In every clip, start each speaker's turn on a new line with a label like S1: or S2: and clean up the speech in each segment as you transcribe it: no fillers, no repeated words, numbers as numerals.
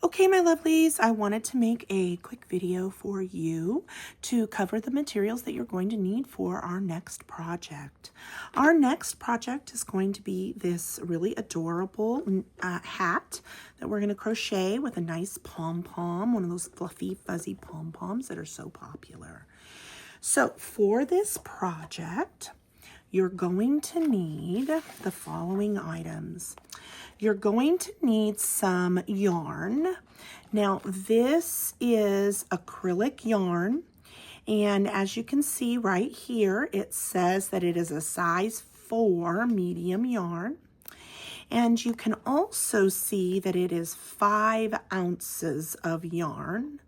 S1: Okay, my lovelies, I wanted to make a quick video for you to cover the materials that you're going to need for our next project. Our next project is going to be this really adorable hat that we're going to crochet with a nice pom-pom, one of those fluffy, fuzzy pom-poms that are so popular. So for this project, you're going to need the following items. You're going to need some yarn. Now, this is acrylic yarn, and as you can see right here, it says that it is a size 4 medium yarn. And you can also see that it is 5 ounces of yarn.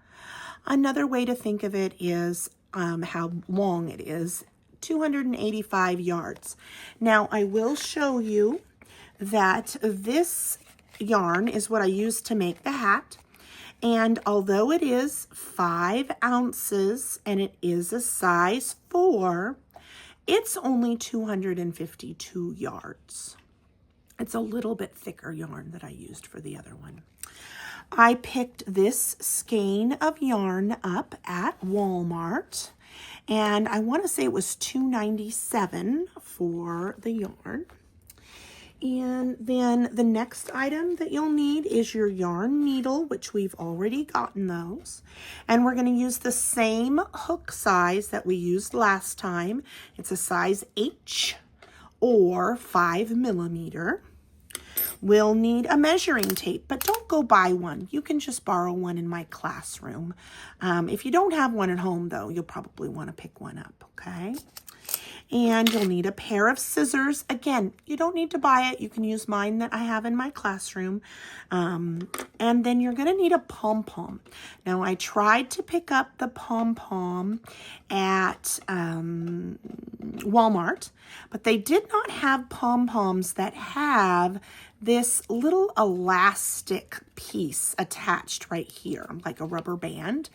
S1: Another way to think of it is how long it is, 285 yards. Now, I will show you that this yarn is what I used to make the hat. And although it is 5 ounces and it is a size 4, it's only 252 yards. It's a little bit thicker yarn that I used for the other one. I picked this skein of yarn up at Walmart, and I want to say it was $2.97 for the yarn. And then the next item that you'll need is your yarn needle, which we've already gotten those. And we're going to use the same hook size that we used last time. It's a size H or 5 millimeter. We'll need a measuring tape, but don't go buy one. You can just borrow one in my classroom. If you don't have one at home, though, you'll probably want to pick one up, okay? And you'll need a pair of scissors. Again, you don't need to buy it. You can use mine that I have in my classroom. And then you're going to need a pom-pom. Now, I tried to pick up the pom-pom at Walmart, but they did not have pom-poms that have this little elastic piece attached right here, like a rubber band.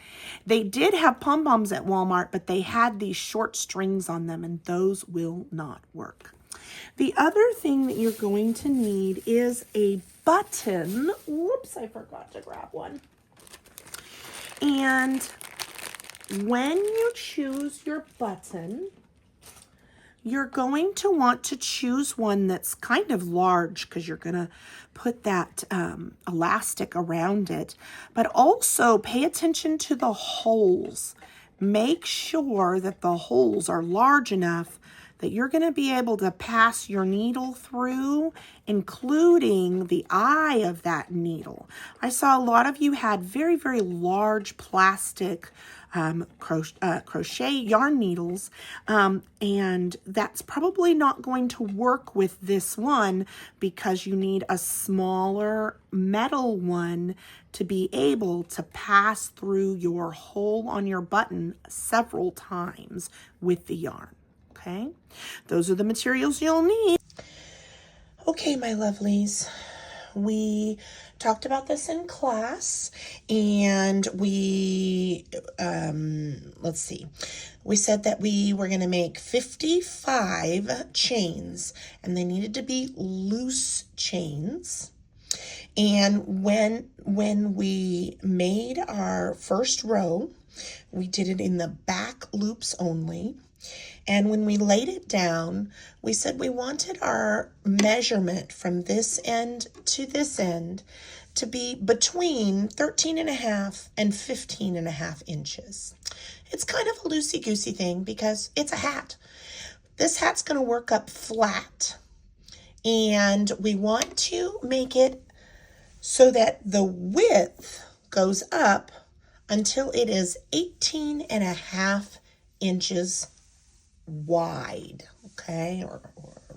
S1: They did have pom-poms at Walmart, but they had these short strings on them, and those will not work. The other thing that you're going to need is a button. Whoops, I forgot to grab one. And when you choose your button, you're going to want to choose one that's kind of large because you're going to put that elastic around it. But also pay attention to the holes. Make sure that the holes are large enough that you're going to be able to pass your needle through, including the eye of that needle. I saw a lot of you had very, very large plastic crochet yarn needles, and that's probably not going to work with this one because you need a smaller metal one to be able to pass through your hole on your button several times with the yarn. Okay, those are the materials you'll need. Okay, my lovelies, we talked about this in class, and we, let's see, we said that we were going to make 55 chains, and they needed to be loose chains. And when we made our first row, we did it in the back loops only. And when we laid it down, we said we wanted our measurement from this end to this end to be between 13.5 and 15.5 inches. It's kind of a loosey-goosey thing because it's a hat. This hat's going to work up flat. And we want to make it so that the width goes up until it is 18.5 inches wide, okay, or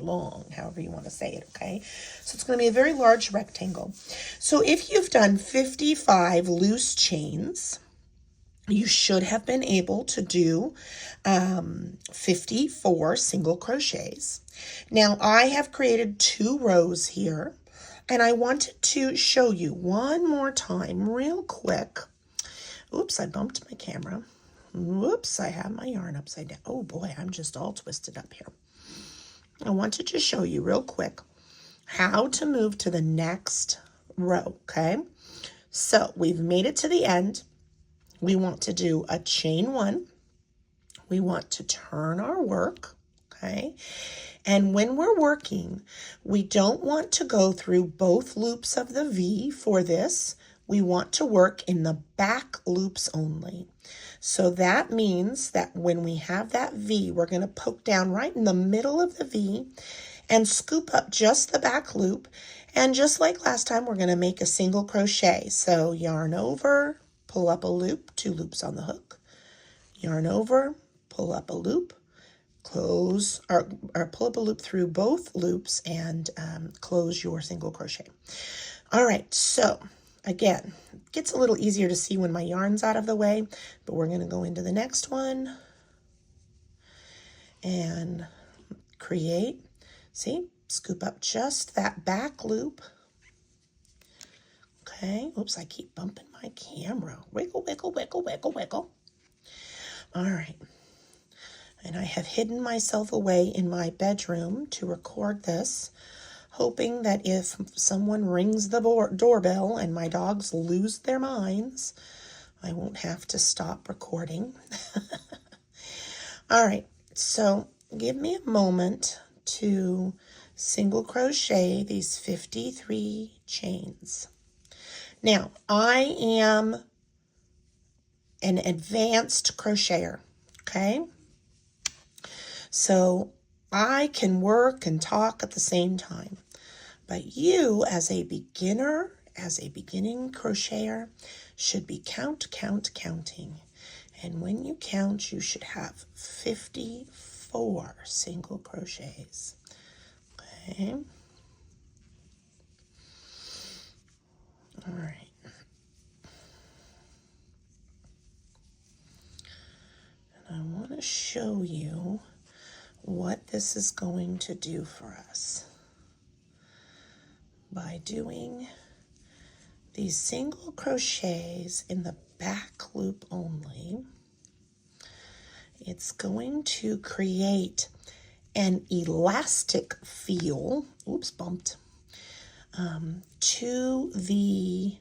S1: long, however you want to say it, okay? So it's going to be a very large rectangle. So if you've done 55 loose chains, you should have been able to do 54 single crochets. Now, I have created 2 rows here, and I wanted to show you one more time real quick. Oops, I bumped my camera. Whoops, I have my yarn upside down. Oh boy, I'm just all twisted up here. I wanted to show you real quick how to move to the next row, okay? So we've made it to the end. We want to do a chain 1. We want to turn our work, okay? And when we're working, we don't want to go through both loops of the V for this. We want to work in the back loops only. So that means that when we have that V, we're going to poke down right in the middle of the V and scoop up just the back loop. And just like last time, we're going to make a single crochet. So yarn over, pull up a loop, 2 loops on the hook, yarn over, pull up a loop, close, or pull up a loop through both loops and close your single crochet. All right, so again, it gets a little easier to see when my yarn's out of the way, but we're going to go into the next one and create, see, scoop up just that back loop. Okay, oops, I keep bumping my camera. Wiggle, wiggle, wiggle, wiggle, wiggle. All right. And I have hidden myself away in my bedroom to record this, hoping that if someone rings the doorbell and my dogs lose their minds, I won't have to stop recording. All right, so give me a moment to single crochet these 53 chains. Now, I am an advanced crocheter, okay? So I can work and talk at the same time. But you, as a beginner, as a beginning crocheter, should be counting. And when you count, you should have 54 single crochets. Okay. All right. And I want to show you what this is going to do for us by doing these single crochets in the back loop only. It's going to create an elastic feel, oops, bumped, to the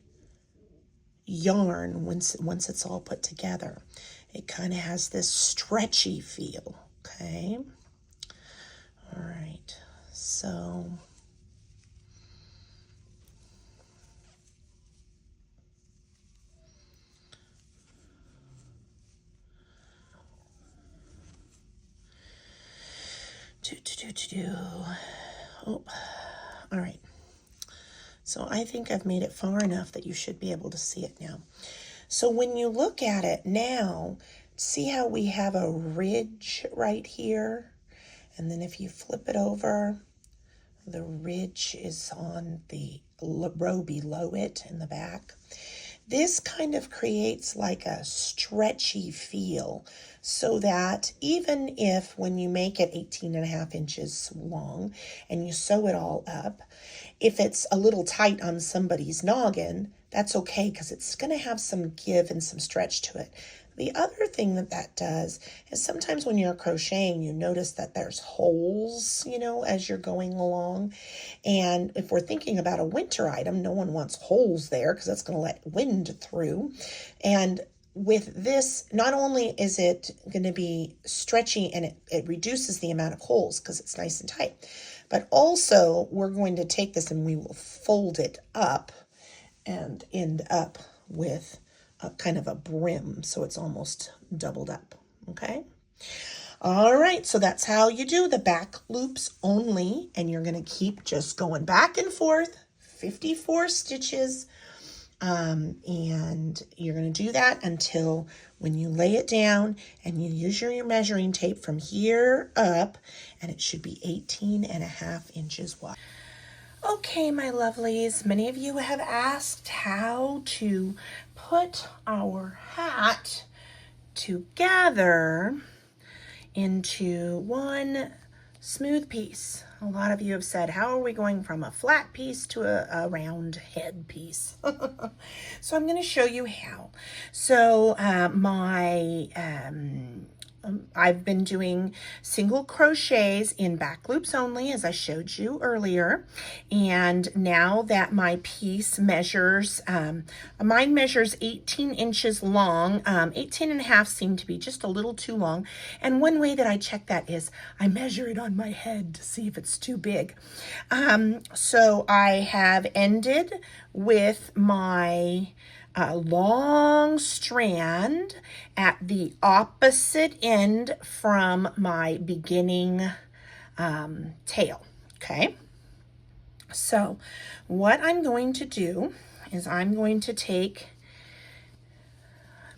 S1: yarn once it's all put together. It kind of has this stretchy feel, okay? All right, so oh, all right. So I think I've made it far enough that you should be able to see it now. So when you look at it now, see how we have a ridge right here? And then if you flip it over, the ridge is on the row below it in the back. This kind of creates like a stretchy feel so that even if when you make it 18.5 inches long and you sew it all up, if it's a little tight on somebody's noggin, that's okay because it's going to have some give and some stretch to it. The other thing that does is sometimes when you're crocheting, you notice that there's holes, as you're going along. And if we're thinking about a winter item, no one wants holes there because that's going to let wind through. And with this, not only is it going to be stretchy and it reduces the amount of holes because it's nice and tight, but also we're going to take this and we will fold it up and end up with a kind of a brim, so it's almost doubled up, okay? All right, so that's how you do the back loops only, and you're going to keep just going back and forth, 54 stitches, and you're going to do that until when you lay it down and you use your measuring tape from here up, and it should be 18.5 inches wide. Okay, my lovelies, many of you have asked how to put our hat together into one smooth piece. A lot of you have said, how are we going from a flat piece to a round head piece? So I'm going to show you how. So my I've been doing single crochets in back loops only, as I showed you earlier. And now that my piece measures, mine measures 18 inches long, 18 and a half seemed to be just a little too long. And one way that I check that is I measure it on my head to see if it's too big. So I have ended with my long strand at the opposite end from my beginning tail. Okay, so what I'm going to do is I'm going to take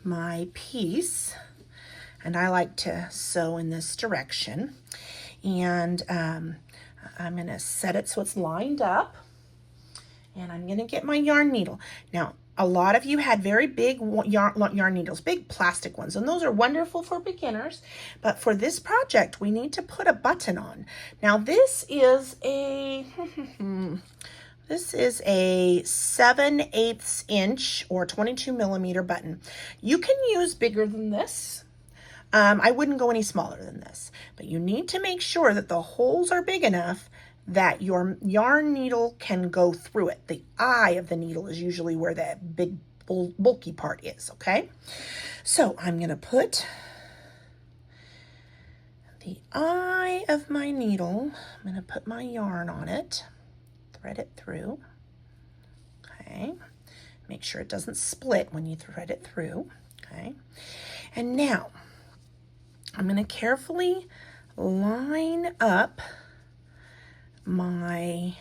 S1: my piece, and I like to sew in this direction, and I'm going to set it so it's lined up, and I'm going to get my yarn needle. Now, a lot of you had very big yarn needles, big plastic ones, and those are wonderful for beginners. But for this project, we need to put a button on. Now, this is a 7/8 inch or 22 millimeter button. You can use bigger than this. I wouldn't go any smaller than this, but you need to make sure that the holes are big enough that your yarn needle can go through it. The eye of the needle is usually where that big bulky part is, okay? So I'm going to put the eye of my needle, I'm going to put my yarn on it, thread it through, okay? Make sure it doesn't split when you thread it through, okay? And now I'm going to carefully line up my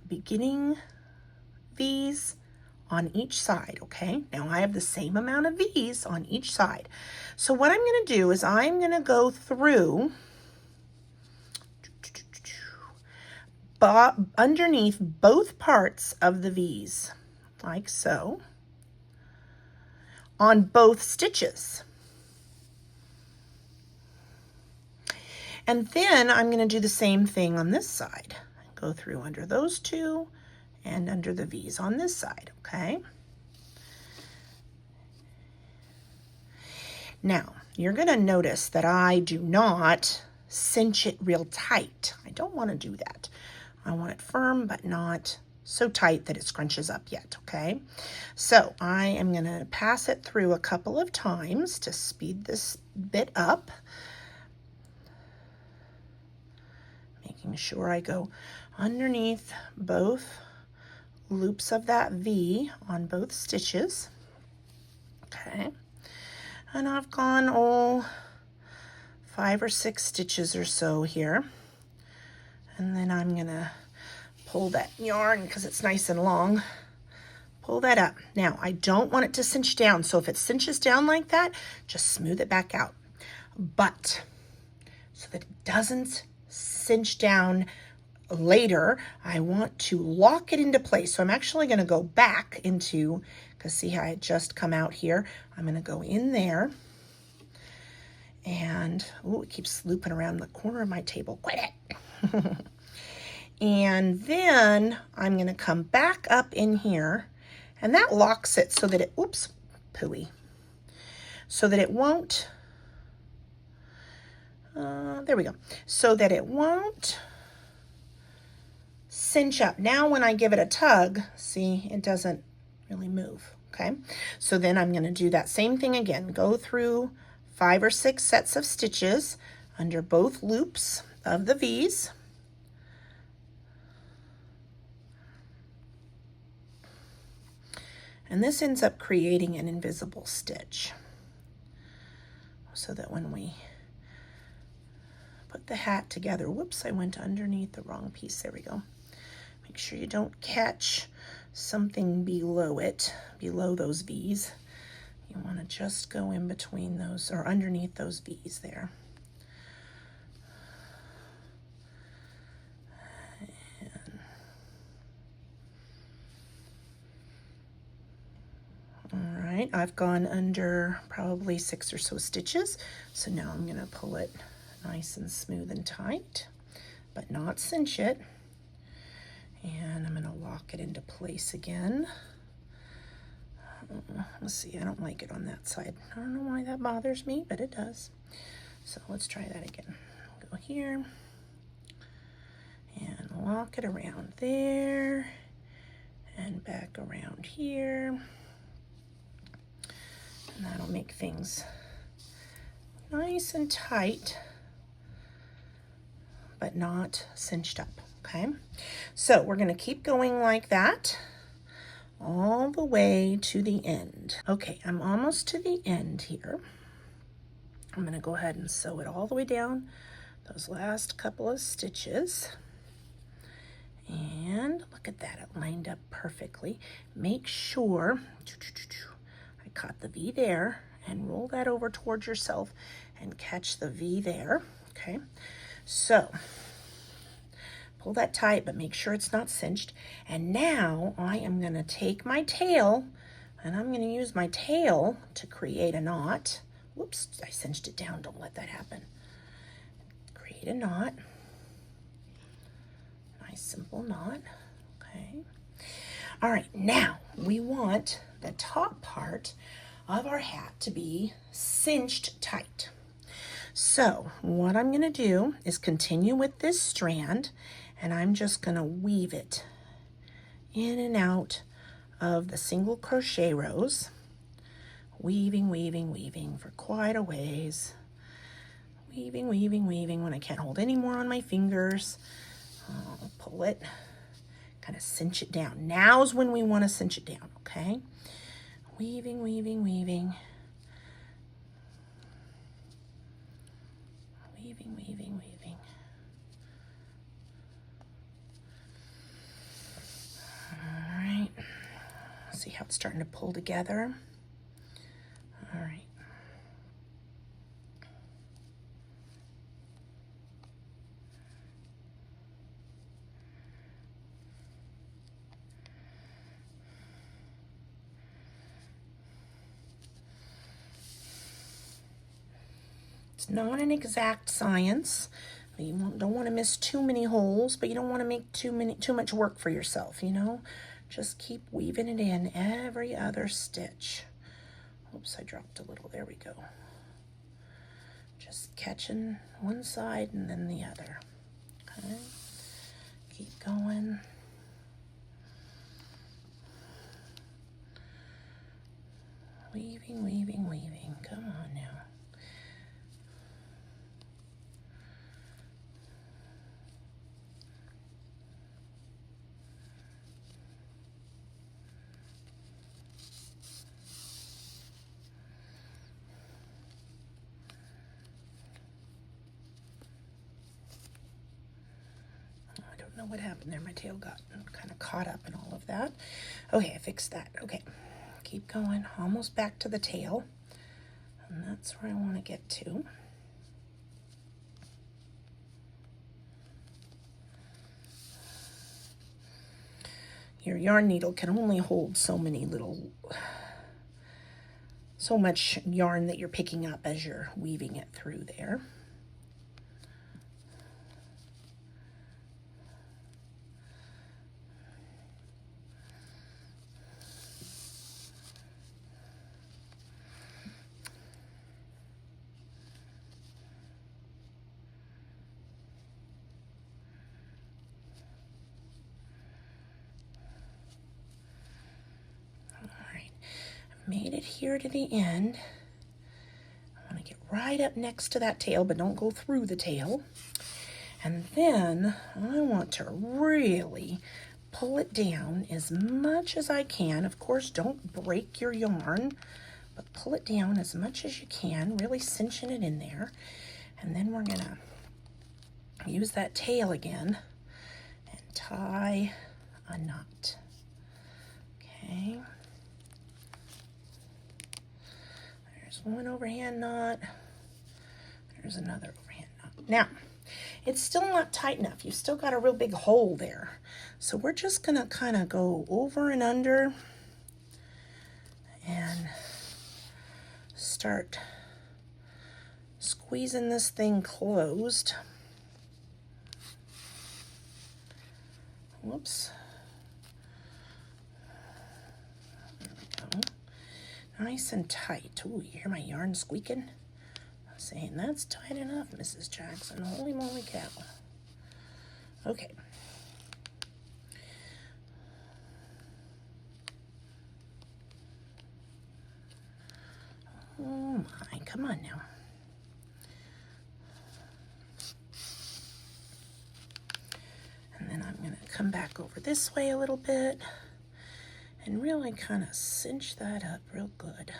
S1: beginning V's on each side, okay? Now I have the same amount of V's on each side. So what I'm going to do is I'm going to go through underneath both parts of the V's, like so, on both stitches. And then I'm going to do the same thing on this side. Go through under those two and under the V's on this side, okay? Now, you're going to notice that I do not cinch it real tight. I don't want to do that. I want it firm, but not so tight that it scrunches up yet, okay? So I am going to pass it through a couple of times to speed this bit up. Making sure I go underneath both loops of that V on both stitches. Okay, and I've gone 5 or 6 stitches or so here, and then I'm gonna pull that yarn because it's nice and long. Pull that up. Now I don't want it to cinch down, so if it cinches down like that, just smooth it back out. But so that it doesn't cinch down later, I want to lock it into place. So I'm actually going to go back into, because see how I just come out here, I'm going to go in there, and it keeps looping around the corner of my table. Quit it. And then I'm going to come back up in here, and that locks it so that it, oops, pooey, so that it won't, there we go, so that it won't cinch up. Now when I give it a tug, see, it doesn't really move, okay? So then I'm going to do that same thing again. Go through 5 or 6 sets of stitches under both loops of the V's. And this ends up creating an invisible stitch, so that when we put the hat together, whoops, I went underneath the wrong piece. There we go. Make sure you don't catch something below it, below those V's. You want to just go in between those, or underneath those V's there. All right, I've gone under probably 6 or so stitches, so now I'm going to pull it nice and smooth and tight, but not cinch it. And I'm going to lock it into place again. Let's see, I don't like it on that side. I don't know why that bothers me, but it does. So let's try that again. Go here and lock it around there and back around here. And that'll make things nice and tight, but not cinched up, okay? So we're gonna keep going like that all the way to the end. Okay, I'm almost to the end here. I'm gonna go ahead and sew it all the way down those last couple of stitches. And look at that, it lined up perfectly. Make sure I caught the V there, and roll that over towards yourself and catch the V there, okay? So pull that tight, but make sure it's not cinched. And now I am gonna take my tail, and I'm gonna use my tail to create a knot. Whoops, I cinched it down, don't let that happen. Create a knot. Nice simple knot, okay? All right, now we want the top part of our hat to be cinched tight. So what I'm gonna do is continue with this strand, and I'm just gonna weave it in and out of the single crochet rows, weaving, weaving, weaving for quite a ways. Weaving, weaving, weaving. When I can't hold any more on my fingers, I'll pull it, kind of cinch it down. Now's when we want to cinch it down, okay? Weaving, weaving, weaving. Weaving, weaving, weaving. All right. See how it's starting to pull together? All right. It's not an exact science. You don't want to miss too many holes, but you don't want to make too much work for yourself, you know? Just keep weaving it in every other stitch. Oops, I dropped a little. There we go. Just catching one side and then the other. Okay. Keep going. Weaving, weaving, weaving. Come on now. Know what happened there. My tail got kind of caught up in all of that. Okay, I fixed that. Okay, keep going. Almost back to the tail. And that's where I want to get to. Your yarn needle can only hold so much yarn that you're picking up as you're weaving it through there. Made it here to the end. I want to get right up next to that tail, but don't go through the tail. And then I want to really pull it down as much as I can. Of course, don't break your yarn, but pull it down as much as you can, really cinching it in there. And then we're gonna use that tail again and tie a knot. Okay. One overhand knot. There's another overhand knot. Now, it's still not tight enough. You've still got a real big hole there. So we're just gonna kind of go over and under and start squeezing this thing closed. Whoops. There we go. nice and tight. Ooh, you hear my yarn squeaking? I'm saying that's tight enough, Mrs. Jackson. Holy moly cow. Okay. Oh my, come on now. And then I'm going to come back over this way a little bit and really kind of cinch that up real good.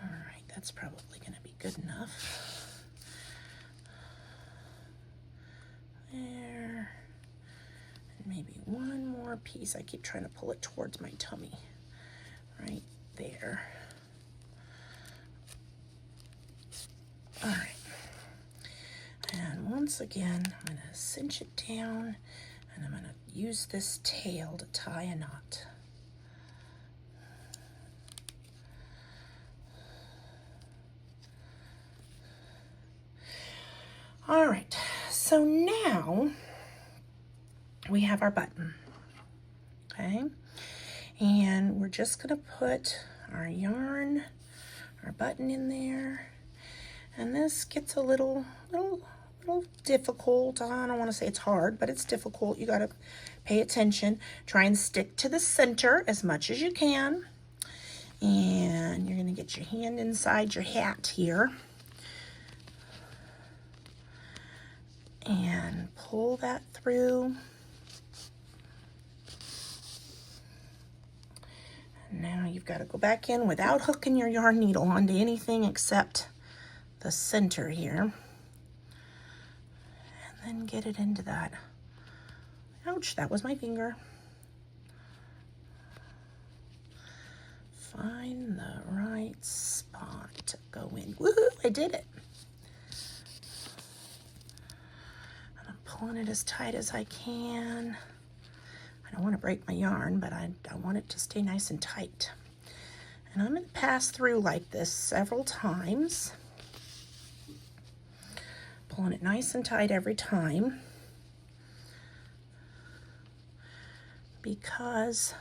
S1: All right, that's probably going to be good enough. There. And maybe one more piece. I keep trying to pull it towards my tummy. Right there. All right. And once again, I'm going to cinch it down, and I'm going to use this tail to tie a knot. All right, so now we have our button, okay? And we're just gonna put our yarn, our button in there. And this gets a little difficult. I don't wanna say it's hard, but it's difficult. You gotta pay attention. Try and stick to the center as much as you can. And you're gonna get your hand inside your hat here. And pull that through. And now you've got to go back in without hooking your yarn needle onto anything except the center here. And then get it into that. Ouch, that was my finger. Find the right spot to go in. Woohoo, I did it. Pulling it as tight as I can. I don't want to break my yarn, but I want it to stay nice and tight. And I'm going to pass through like this several times. Pulling it nice and tight every time. Because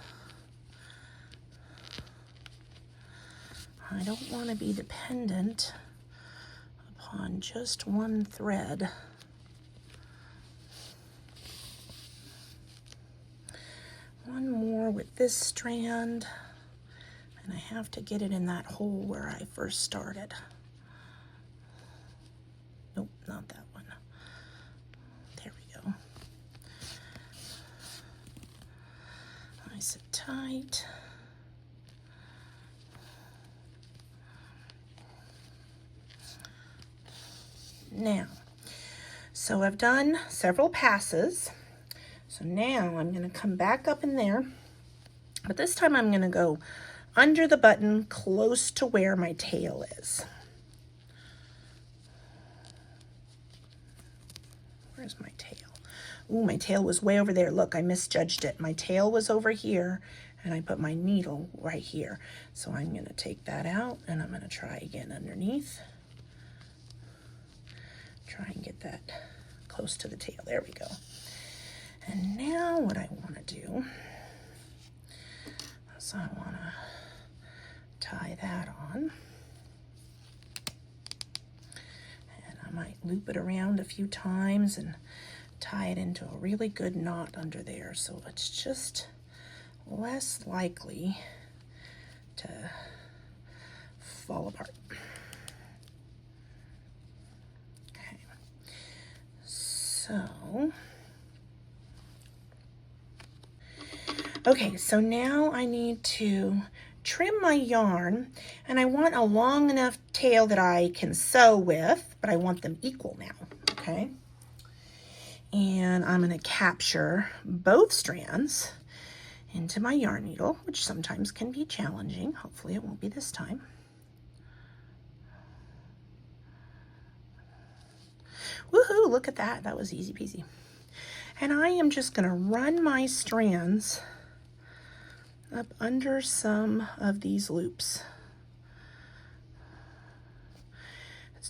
S1: I don't want to be dependent upon just one thread. One more with this strand, and I have to get it in that hole where I first started. Nope, not that one. There we go. Nice and tight. Now, so I've done several passes. So now I'm going to come back up in there, but this time I'm going to go under the button close to where my tail is. Where's my tail? Ooh, my tail was way over there. Look, I misjudged it. My tail was over here, and I put my needle right here. So I'm going to take that out, and I'm going to try again underneath. Try and get that close to the tail. There we go. And now what I want to do is I want to tie that on. And I might loop it around a few times and tie it into a really good knot under there so it's just less likely to fall apart. Okay, so now I need to trim my yarn, and I want a long enough tail that I can sew with, but I want them equal now, okay? And I'm going to capture both strands into my yarn needle, which sometimes can be challenging. Hopefully it won't be this time. Woohoo, look at that. That was easy peasy. And I am just going to run my strands up under some of these loops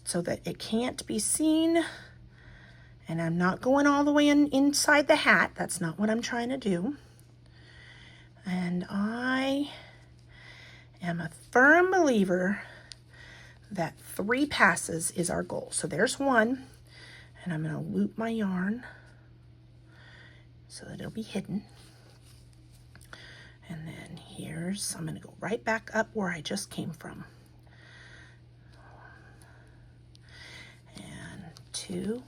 S1: so that it can't be seen And I'm not going all the way inside the hat. That's not what I'm trying to do. And I am a firm believer that 3 passes is our goal. So there's one, and I'm going to loop my yarn so that it'll be hidden. And then I'm going to go right back up where I just came from. And 2.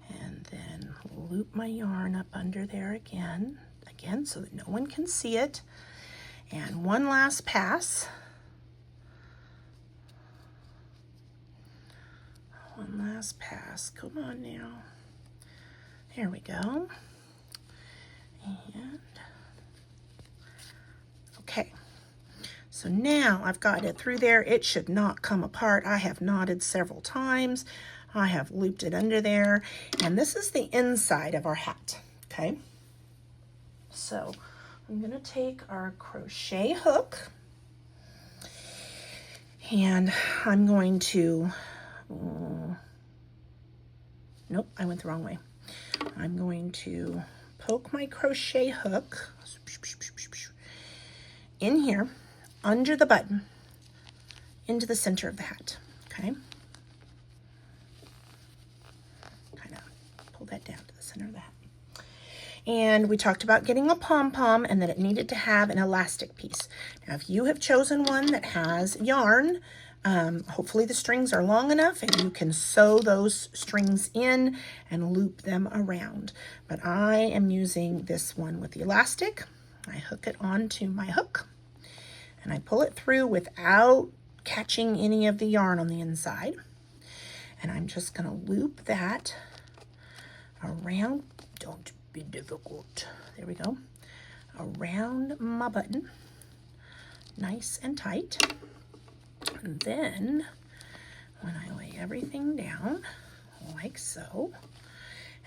S1: And then loop my yarn up under there again, so that no one can see it. And one last pass. One last pass. Come on now. There we go. And okay. So now I've got it through there. It should not come apart. I have knotted several times. I have looped it under there. And this is the inside of our hat, okay? So I'm going to take our crochet hook and I'm going to, nope, I went the wrong way. I'm going to poke my crochet hook in here under the button into the center of the hat, okay? Kind of pull that down to the center of the hat. And we talked about getting a pom-pom and that it needed to have an elastic piece. Now, if you have chosen one that has yarn, hopefully the strings are long enough and you can sew those strings in and loop them around. But I am using this one with the elastic. I hook it onto my hook and I pull it through without catching any of the yarn on the inside. And I'm just going to loop that around. Don't be difficult. There we go. Around my button. Nice and tight. And then when I lay everything down like so,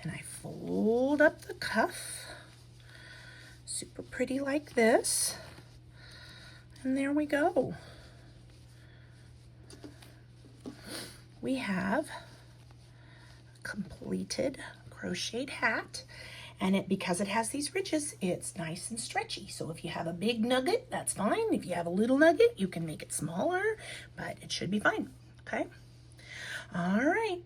S1: and I fold up the cuff, super pretty like this, and there we go. We have a completed crocheted hat. And because it has these ridges, it's nice and stretchy. So if you have a big nugget, that's fine. If you have a little nugget, you can make it smaller, but it should be fine, okay? All right.